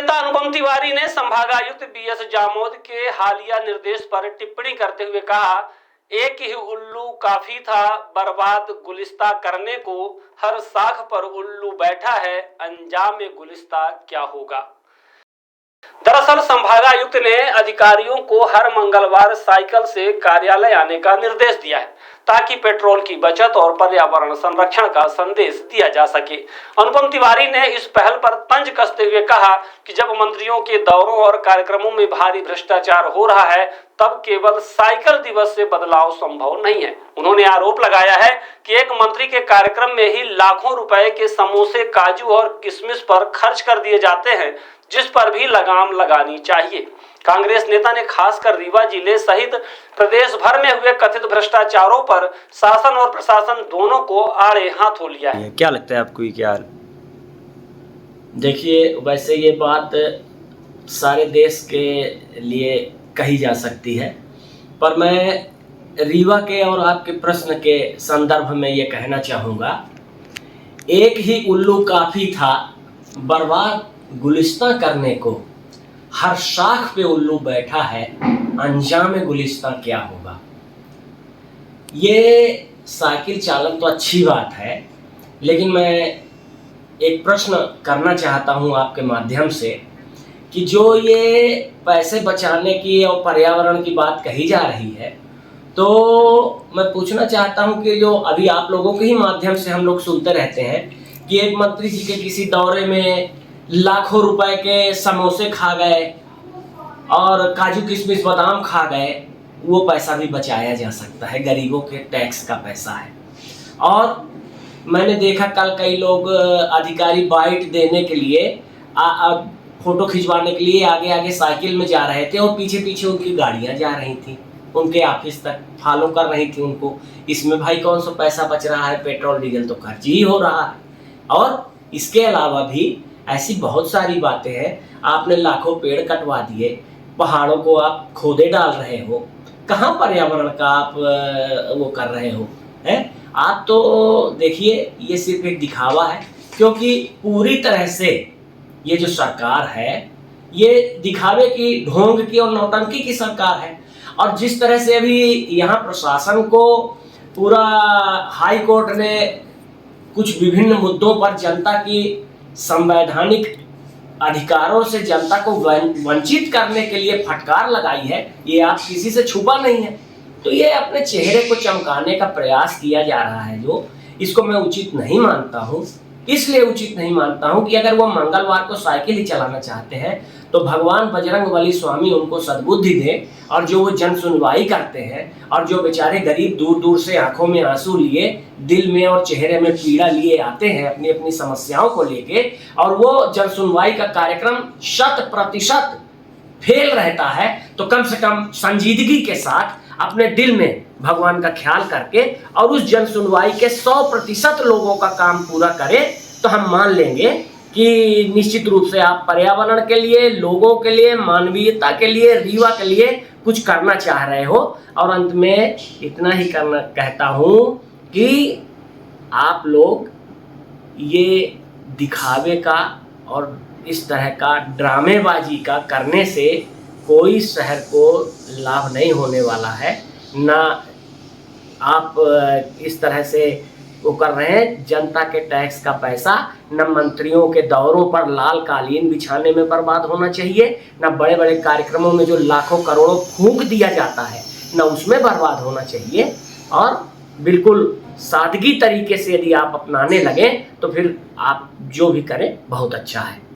नेता अनुपम तिवारी ने संभागायुक्त बीएस जामोद के हालिया निर्देश पर टिप्पणी करते हुए कहा, एक ही उल्लू काफी था बर्बाद गुलिस्ता करने को, हर साख पर उल्लू बैठा है, अंजाम गुलिस्ता क्या होगा। दरअसल संभागायुक्त ने अधिकारियों को हर मंगलवार साइकिल से कार्यालय आने का निर्देश दिया है ताकि पेट्रोल की बचत और पर्यावरण संरक्षण का संदेश दिया जा सके। अनुपम तिवारी ने इस पहल पर तंज कसते हुए कहा कि जब मंत्रियों के दौरों और कार्यक्रमों में भारी भ्रष्टाचार हो रहा है तब केवल साइकिल दिवस से बदलाव संभव नहीं है। उन्होंने आरोप लगाया है कि एक मंत्री के कार्यक्रम में ही लाखों रुपए के समोसे, काजू और किशमिश पर खर्च कर दिए जाते हैं, जिस पर भी लगाम लगानी चाहिए। कांग्रेस नेता ने खासकर रीवा जिले सहित प्रदेश भर में हुए कथित भ्रष्टाचारों पर शासन और प्रशासन दोनों को आड़े हाथों लिया है। क्या लगता है आपको ये क्या? देखिए, वैसे ये बात सारे देश के लिए कही जा सकती है, पर मैं रीवा के और आपके प्रश्न के संदर्भ में ये कहना चाहूँगा, एक ही उल्लू काफ़ी था बर्बाद गुलिस्ता करने को, हर शाख पे उल्लू बैठा है, अंजाम गुलिस्ता क्या होगा। ये साइकिल चालन तो अच्छी बात है, लेकिन मैं एक प्रश्न करना चाहता हूँ आपके माध्यम से कि जो ये पैसे बचाने की और पर्यावरण की बात कही जा रही है, तो मैं पूछना चाहता हूँ कि जो अभी आप लोगों के ही माध्यम से हम लोग सुनते रहते हैं कि एक मंत्री जी के किसी दौरे में लाखों रुपए के समोसे खा गए और काजू किशमिश बादाम खा गए, वो पैसा भी बचाया जा सकता है, गरीबों के टैक्स का पैसा है। और मैंने देखा कल कई लोग अधिकारी बाइट देने के लिए फोटो खिंचवाने के लिए आगे आगे साइकिल में जा रहे थे और पीछे पीछे उनकी गाड़ियां जा रही थी, उनके ऑफिस तक फॉलो कर रही थी उनको। इसमें भाई कौन सा पैसा बच रहा है? पेट्रोल डीजल तो खर्च ही हो रहा है। और इसके अलावा भी ऐसी बहुत सारी बातें हैं। आपने लाखों पेड़ कटवा दिए, पहाड़ों को आप खोदे डाल रहे हो, कहाँ पर्यावरण का आप वो कर रहे हो हैं? आप तो देखिए, ये सिर्फ एक दिखावा है, क्योंकि पूरी तरह से ये जो सरकार है ये दिखावे की, ढोंग की और नौटंकी की सरकार है। और जिस तरह से अभी यहाँ प्रशासन को पूरा हाई कोर्ट ने कुछ विभिन्न मुद्दों पर जनता की संवैधानिक अधिकारों से जनता को वंचित करने के लिए फटकार लगाई है, ये आप किसी से छुपा नहीं है। तो ये अपने चेहरे को चमकाने का प्रयास किया जा रहा है, जो इसको मैं उचित नहीं मानता हूँ। इसलिए उचित नहीं मानता हूँ कि अगर वो मंगलवार को साइकिल ही चलाना चाहते हैं तो भगवान बजरंगबली स्वामी उनको सद्बुद्धि दे, और जो वो जन सुनवाई करते हैं और जो बेचारे गरीब दूर दूर से आंखों में आंसू लिए, दिल में और चेहरे में पीड़ा लिए आते हैं अपनी अपनी समस्याओं को लेके, और वो जन सुनवाई का कार्यक्रम 100% फेल रहता है, तो कम से कम संजीदगी के साथ अपने दिल में भगवान का ख्याल करके और उस जन सुनवाई के 100% लोगों का काम पूरा करें, तो हम मान लेंगे कि निश्चित रूप से आप पर्यावरण के लिए, लोगों के लिए, मानवीयता के लिए, रीवा के लिए कुछ करना चाह रहे हो। और अंत में इतना ही करना कहता हूँ कि आप लोग ये दिखावे का और इस तरह का ड्रामेबाजी का करने से कोई शहर को लाभ नहीं होने वाला है। ना आप इस तरह से वो कर रहे हैं, जनता के टैक्स का पैसा न मंत्रियों के दौरों पर लाल कालीन बिछाने में बर्बाद होना चाहिए, न बड़े बड़े कार्यक्रमों में जो लाखों करोड़ों फूंक दिया जाता है न उसमें बर्बाद होना चाहिए। और बिल्कुल सादगी तरीके से यदि आप अपनाने लगें तो फिर आप जो भी करें बहुत अच्छा है।